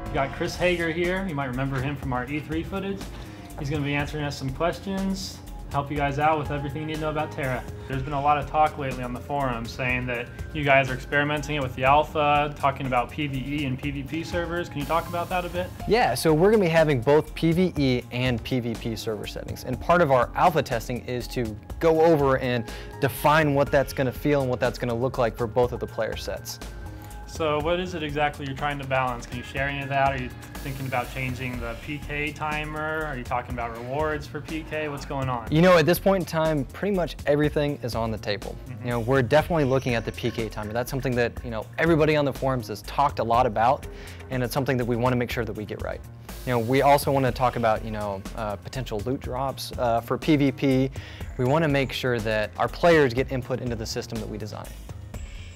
We got Chris Hager here. You might remember him from our E3 footage. He's going to be answering us some questions, help you guys out with everything you need to know about TERA. There's been a lot of talk lately on the forums saying that you guys are experimenting it with the alpha, talking about PvE and PvP servers. Can you talk about that a bit? Yeah, so we're going to be having both PvE and PvP server settings. And part of our alpha testing is to go over and define what that's going to feel and what that's going to look like for both of the player sets. So what is it exactly you're trying to balance? Can you share any of that? Are you thinking about changing the PK timer? Are you talking about rewards for PK? What's going on? You know, at this point in time, pretty much everything is on the table. Mm-hmm. You know, we're definitely looking at the PK timer. That's something that, you know, everybody on the forums has talked a lot about, and it's something that we want to make sure that we get right. You know, we also want to talk about, you know, potential loot drops for PvP. We want to make sure that our players get input into the system that we design.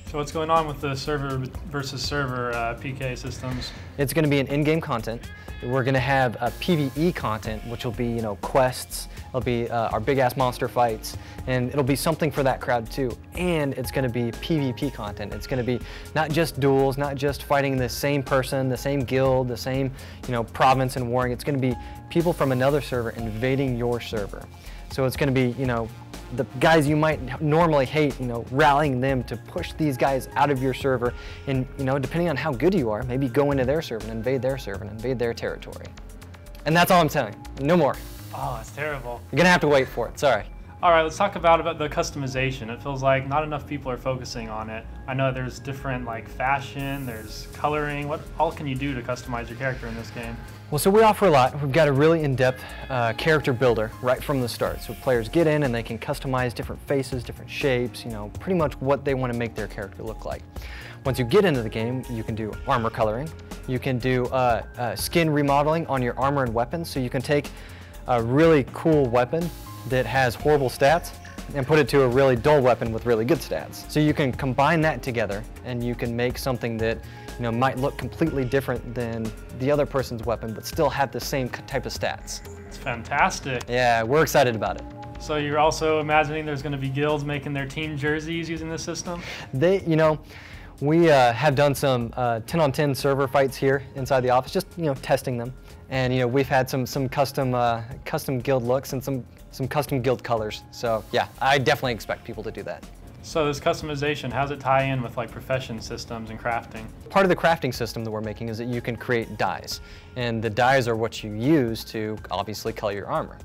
So what's going on with the server versus server PK systems? It's going to be an in-game content. We're going to have a PvE content, which will be, you know, quests. It'll be our big-ass monster fights, and it'll be something for that crowd too. And it's going to be PvP content. It's going to be not just duels, not just fighting the same person, the same guild, the same, you know, province and warring. It's going to be people from another server invading your server. So it's going to be, you know, the guys you might normally hate, you know, rallying them to push these guys out of your server, and, you know, depending on how good you are, maybe go into their server and invade their server and invade their territory. And that's all I'm telling you. No more. Oh, it's terrible. You're gonna have to wait for it. Sorry. All right, let's talk about the customization. It feels like not enough people are focusing on it. I know there's different like fashion, there's coloring. What all can you do to customize your character in this game? Well, so we offer a lot. We've got a really in-depth character builder right from the start. So players get in and they can customize different faces, different shapes, you know, pretty much what they want to make their character look like. Once you get into the game, you can do armor coloring. You can do skin remodeling on your armor and weapons. So you can take a really cool weapon that has horrible stats and put it to a really dull weapon with really good stats. So you can combine that together and you can make something that, you know, might look completely different than the other person's weapon but still have the same type of stats. It's fantastic. Yeah, we're excited about it. So you're also imagining there's going to be guilds making their team jerseys using this system? You know, we have done some 10-on-10 server fights here inside the office, just, you know, testing them. And, you know, we've had some custom guild looks and some custom guild colors. So yeah, I definitely expect people to do that. So this customization, how does it tie in with like profession systems and crafting? Part of the crafting system that we're making is that you can create dyes. And the dyes are what you use to obviously color your armor.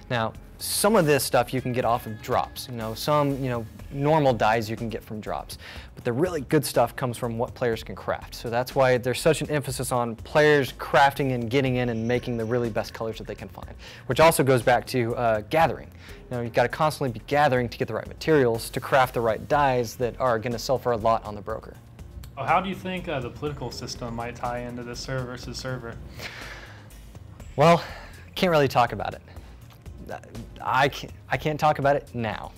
Now, some of this stuff you can get off of drops. You know, some, you know, normal dyes you can get from drops. But the really good stuff comes from what players can craft. So that's why there's such an emphasis on players crafting and getting in and making the really best colors that they can find. Which also goes back to gathering. You know, you've got to constantly be gathering to get the right materials to craft the right dyes that are going to sell for a lot on the broker. Well, how do you think the political system might tie into this server versus server? Well, can't really talk about it. I can't talk about it now.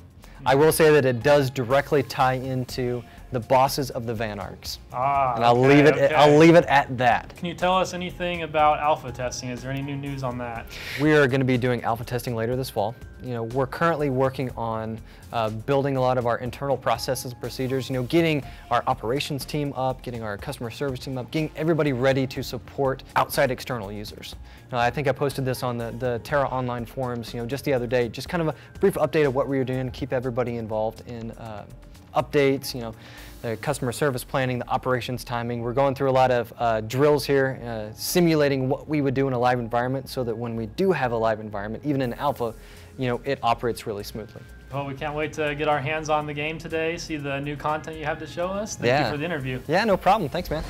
I will say that it does directly tie into the bosses of the Van Arcs. And I'll leave it at that. Can you tell us anything about alpha testing? Is there any new news on that? We are going to be doing alpha testing later this fall. You know, we're currently working on building a lot of our internal processes and procedures, you know, getting our operations team up, getting our customer service team up, getting everybody ready to support outside external users. Now, I think I posted this on the TERA online forums, you know, just the other day, just kind of a brief update of what we were doing, keep everybody involved in updates, you know, the customer service planning, the operations timing. We're going through a lot of drills here, simulating what we would do in a live environment so that when we do have a live environment, even in alpha, you know, it operates really smoothly. Well, we can't wait to get our hands on the game today, see the new content you have to show us. Thank you for the interview. Yeah, no problem. Thanks, man.